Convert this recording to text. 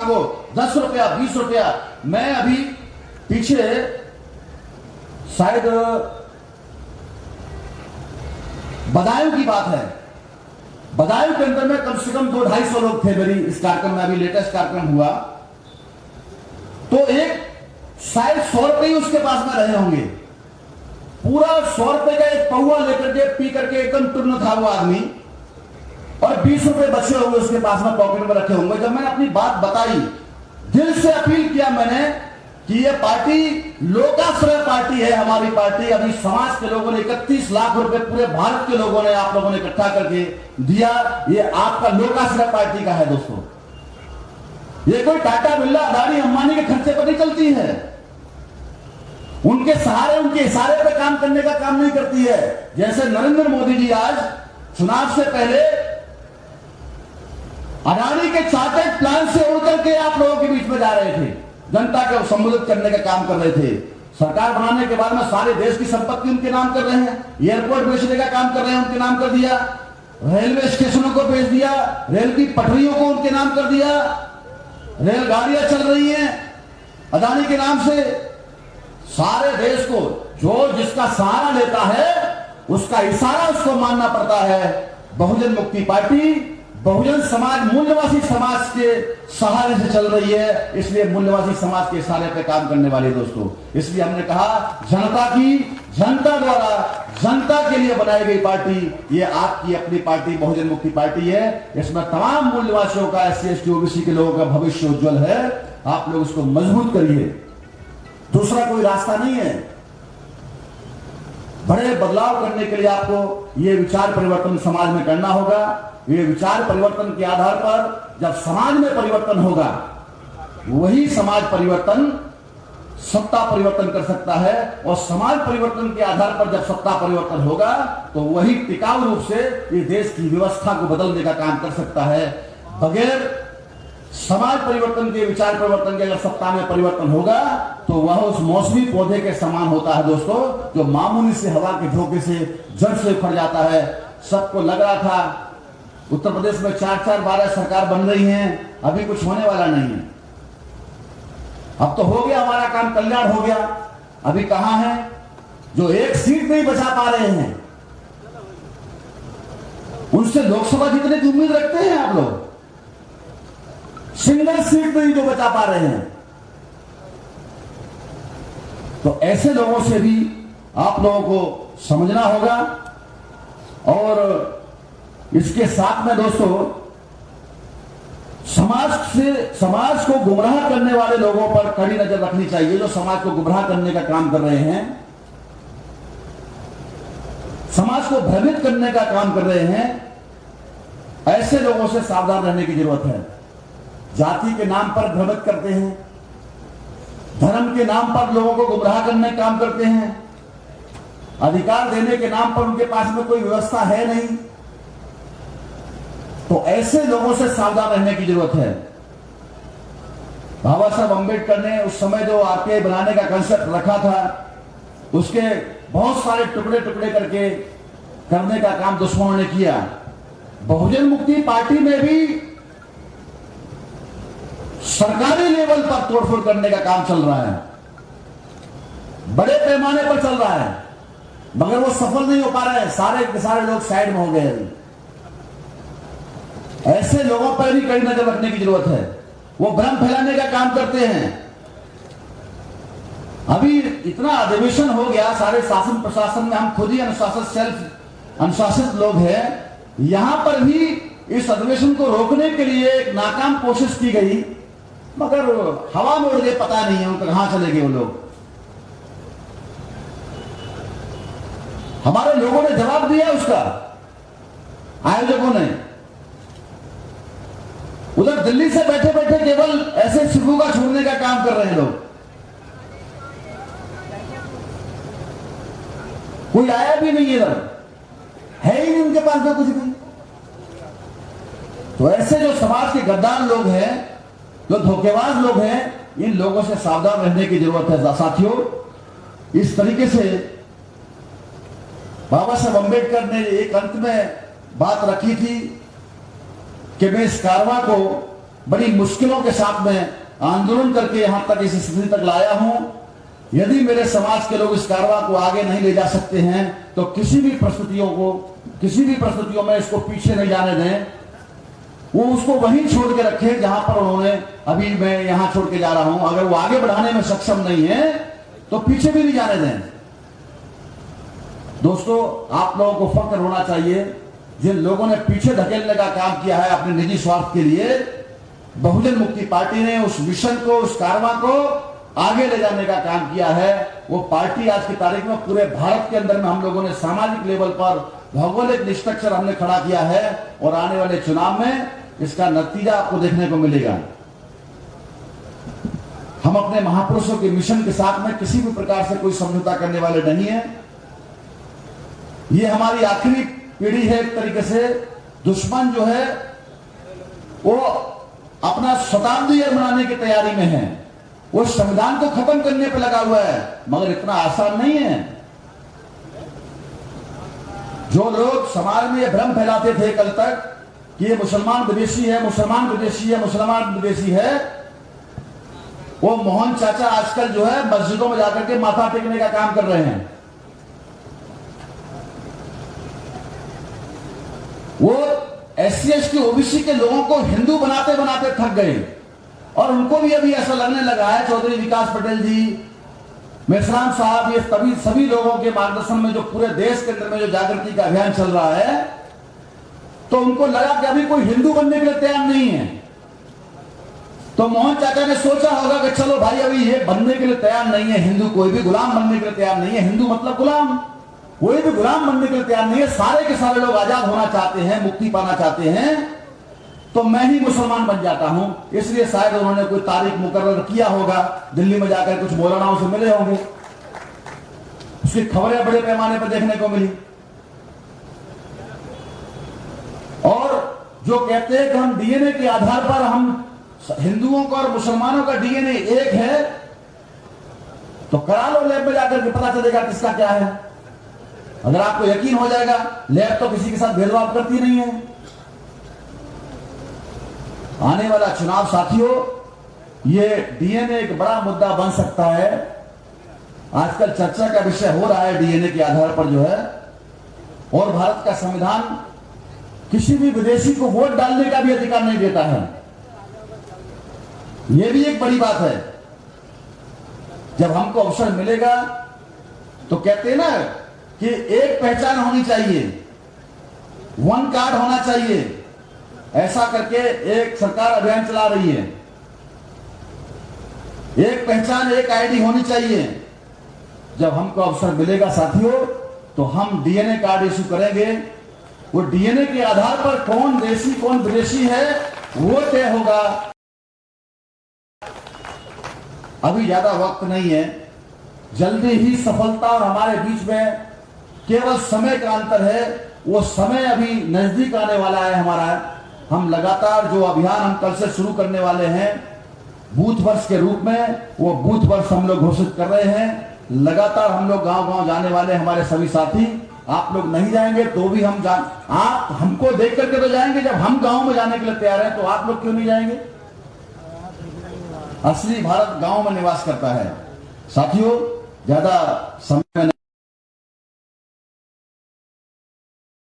आपको 10 रुपया 20 रुपया। मैं अभी पीछे शायद बदायूं की बात है, बदायूं के अंदर में कम से कम 200-250 लोग थे मेरी इस कार्यक्रम में, अभी लेटेस्ट कार्यक्रम हुआ तो एक शायद 100 रुपये उसके पास में रहे होंगे, पूरा 100 रुपये का एक पौवा लेकर के पी करके एकदम टुन्न था वो आदमी, और 20 रुपए बचे हुए उसके पास में पॉकेट में रखे होंगे। जब मैंने अपनी बात बताई, दिल से अपील किया मैंने कि ये पार्टी लोकाश्रय पार्टी है, हमारी पार्टी। अभी समाज के लोगों ने 31 लाख रुपए पूरे भारत के लोगों ने, आप लोगों ने इकट्ठा करके दिया, ये आपका लोकाश्रय पार्टी का है दोस्तों। ये कोई टाटा बिरला अदानी अंबानी के खर्चे पर नहीं चलती है, उनके सहारे उनके इशारे पे काम करने का काम नहीं करती है। जैसे नरेंद्र मोदी जी आज चुनाव से पहले अडानी के चार्टर्ड प्लान से उड़ करके आप लोगों के बीच में जा रहे थे, जनता को संबोधित करने का काम कर रहे थे। सरकार बनाने के बाद में सारे देश की संपत्ति उनके नाम कर रहे हैं, एयरपोर्ट बेचने का काम कर रहे हैं, उनके नाम कर दिया, रेलवे स्टेशनों को बेच दिया, रेल की पटरियों को उनके नाम कर दिया, रेलगाड़ियां चल रही हैं अदानी के नाम से। सारे देश को जो जिसका सहारा लेता है उसका इशारा उसको मानना पड़ता है। बहुजन मुक्ति पार्टी बहुजन समाज मूल्यवासी समाज के सहारे से चल रही है, इसलिए मूल्यवासी समाज के इशारे पे काम करने वाले दोस्तों। इसलिए हमने कहा जनता की, जनता द्वारा जनता के लिए बनाई गई पार्टी ये आपकी अपनी पार्टी बहुजन मुक्ति पार्टी है। इसमें तमाम मूल्यवासियों का, SC ST OBC के लोगों का भविष्य उज्जवल है। आप लोग उसको मजबूत करिए, दूसरा कोई रास्ता नहीं है। बड़े बदलाव करने के लिए आपको ये विचार परिवर्तन समाज में करना होगा। ये विचार परिवर्तन के आधार पर जब समाज में परिवर्तन होगा, वही समाज परिवर्तन सत्ता परिवर्तन कर सकता है, और समाज परिवर्तन के आधार पर जब सत्ता परिवर्तन होगा तो वही टिकाऊ रूप से ये देश की व्यवस्था को बदलने का काम कर सकता है। बगैर समाज परिवर्तन के, विचार परिवर्तन के अगर सत्ता में परिवर्तन होगा तो वह उस मौसमी पौधे के समान होता है दोस्तों, जो मामूली से हवा के झोंके से जड़ से उखड़ जाता है। सबको लग रहा था उत्तर प्रदेश में 4-4 12 सरकार बन रही है, अभी कुछ होने वाला नहीं है। अब तो हो गया, हमारा काम कल्याण हो गया। अभी कहां है जो एक सीट नहीं बचा पा रहे हैं, उनसे लोकसभा जीतने की उम्मीद रखते हैं आप लोग? सिंगल सीट नहीं जो बचा पा रहे हैं। तो ऐसे लोगों से भी आप लोगों को समझना होगा। और इसके साथ में दोस्तों समाज को गुमराह करने वाले लोगों पर कड़ी नजर रखनी चाहिए, जो समाज को गुमराह करने का काम कर रहे हैं, समाज को भ्रमित करने का काम कर रहे हैं। ऐसे लोगों से सावधान रहने की जरूरत है। जाति के नाम पर भ्रमित करते हैं, धर्म के नाम पर लोगों को गुमराह करने का काम करते हैं, अधिकार देने के नाम पर उनके पास में कोई व्यवस्था है नहीं। तो ऐसे लोगों से सावधान रहने की जरूरत है। बाबा साहब अंबेडकर ने उस समय जो RTI बनाने का कंसेप्ट रखा था, उसके बहुत सारे टुकड़े टुकड़े करके करने का काम दुश्मनों ने किया। बहुजन मुक्ति पार्टी में भी सरकारी लेवल पर तोड़फोड़ करने का काम चल रहा है, बड़े पैमाने पर चल रहा है, मगर वो सफल नहीं हो पा रहे हैं। सारे के सारे लोग साइड में हो गए। ऐसे लोगों पर भी कड़ी नजर रखने की जरूरत है। वो भ्रम फैलाने का काम करते हैं। अभी इतना अधिवेशन हो गया, सारे शासन प्रशासन में हम खुद ही अनुशासित लोग हैं। यहां पर भी इस अधिवेशन को रोकने के लिए एक नाकाम कोशिश की गई, मगर हवा में उड़ गए, पता नहीं है उनको कहां चले गए वो लोग। हमारे लोगों ने जवाब दिया उसका, आयोजकों ने। उधर दिल्ली से बैठे बैठे केवल ऐसे सिखों का छोड़ने का काम कर रहे हैं लोग। कोई आया भी नहीं, इधर है ही नहीं उनके पास में कुछ भी। तो ऐसे जो समाज के गद्दार लोग हैं, जो धोखेबाज लोग हैं, इन लोगों से सावधान रहने की जरूरत है साथियों। इस तरीके से बाबा साहब अंबेडकर ने एक अंत में बात रखी थी कि मैं इस कारवां को बड़ी मुश्किलों के साथ में आंदोलन करके यहां तक इस स्थिति तक लाया हूं। यदि मेरे समाज के लोग इस कारवां को आगे नहीं ले जा सकते हैं तो किसी भी परिस्थितियों में इसको पीछे नहीं जाने दें। वो उसको वहीं छोड़ के रखे जहां पर उन्होंने, अभी मैं यहां छोड़ के जा रहा हूं, अगर वो आगे बढ़ाने में सक्षम नहीं है तो पीछे भी नहीं जाने दें। दोस्तों, आप लोगों को फख्र होना चाहिए, जिन लोगों ने पीछे धकेलने का काम किया है अपने निजी स्वार्थ के लिए, बहुजन मुक्ति पार्टी ने उस मिशन को, उस कारवां को आगे ले जाने का काम किया है। वो पार्टी आज की तारीख में पूरे भारत के अंदर में हम लोगों ने सामाजिक लेवल पर भौगोलिक स्ट्रक्चर हमने खड़ा किया है और आने वाले चुनाव में इसका नतीजा आपको देखने को मिलेगा। हम अपने महापुरुषों के मिशन के साथ में किसी भी प्रकार से कोई समझौता करने वाले नहीं है। ये हमारी आखिरी पीढ़ी है। एक तरीके से दुश्मन जो है वो अपना शताब्दी मनाने की तैयारी में है, वो संविधान को खत्म करने पे लगा हुआ है, मगर इतना आसान नहीं है। जो लोग समाज में ये भ्रम फैलाते थे कल तक कि ये मुसलमान विदेशी है, मुसलमान विदेशी है, मुसलमान विदेशी है, वो मोहन चाचा आजकल जो है मस्जिदों में जाकर के माथा टेकने का काम कर रहे हैं। वो SC ST OBC के लोगों को हिंदू बनाते बनाते थक गए और उनको भी अभी ऐसा लगने लगा है, चौधरी विकास पटेल जी, मेश्राम साहब, ये सभी लोगों के मार्गदर्शन में जो पूरे देश के अंदर में जो जागृति का अभियान चल रहा है, तो उनको लगा कि अभी कोई हिंदू बनने के लिए तैयार नहीं है। तो मोहन चाचा ने सोचा होगा कि चलो भाई, अभी ये बनने के लिए तैयार नहीं है हिंदू, कोई भी गुलाम बनने के लिए तैयार नहीं है। हिंदू मतलब गुलाम, कोई भी गुलाम बनने के लिए तैयार नहीं है। सारे के सारे लोग आजाद होना चाहते हैं, मुक्ति पाना चाहते हैं, तो मैं ही मुसलमान बन जाता हूं। इसलिए शायद उन्होंने कोई तारीख मुकर्रर किया होगा, दिल्ली में जाकर कुछ मौलानाओं से मिले होंगे, उसकी खबरें बड़े पैमाने पर देखने को मिली। और जो कहते हैं कि हम DNA के आधार पर, हम हिंदुओं का और मुसलमानों का DNA एक है, तो करा लो लैब में जाकर के, पता चलेगा किसका क्या है। अगर आपको यकीन हो जाएगा, लैब तो किसी के साथ भेदभाव करती नहीं है। आने वाला चुनाव साथियों, ये DNA एक बड़ा मुद्दा बन सकता है। आजकल चर्चा का विषय हो रहा है DNA के आधार पर जो है, और भारत का संविधान किसी भी विदेशी को वोट डालने का भी अधिकार नहीं देता है। यह भी एक बड़ी बात है। जब हमको अवसर मिलेगा तो कहते हैं ना कि एक पहचान होनी चाहिए, वन कार्ड होना चाहिए, ऐसा करके एक सरकार अभियान चला रही है। एक पहचान, एक ID होनी चाहिए। जब हमको अवसर मिलेगा साथियों, तो हम DNA कार्ड इशू करेंगे। वो DNA के आधार पर कौन देशी कौन विदेशी है वो तय होगा। अभी ज्यादा वक्त नहीं है, जल्दी ही सफलता और हमारे बीच में केवल समय का अंतर है। वो समय अभी नजदीक आने वाला है हमारा। हम लगातार जो अभियान हम कल से शुरू करने वाले हैं बूथ वर्ष के रूप में, वो बूथ वर्ष हम लोग घोषित कर रहे हैं। लगातार हम लोग गांव-गांव जाने वाले, हमारे सभी साथी। आप लोग नहीं जाएंगे तो भी हम आप हमको देख करके तो जाएंगे। जब हम गांव में जाने के लिए तैयार हैं तो आप लोग क्यों नहीं जाएंगे? असली भारत गांव में निवास करता है साथियों। ज्यादा समय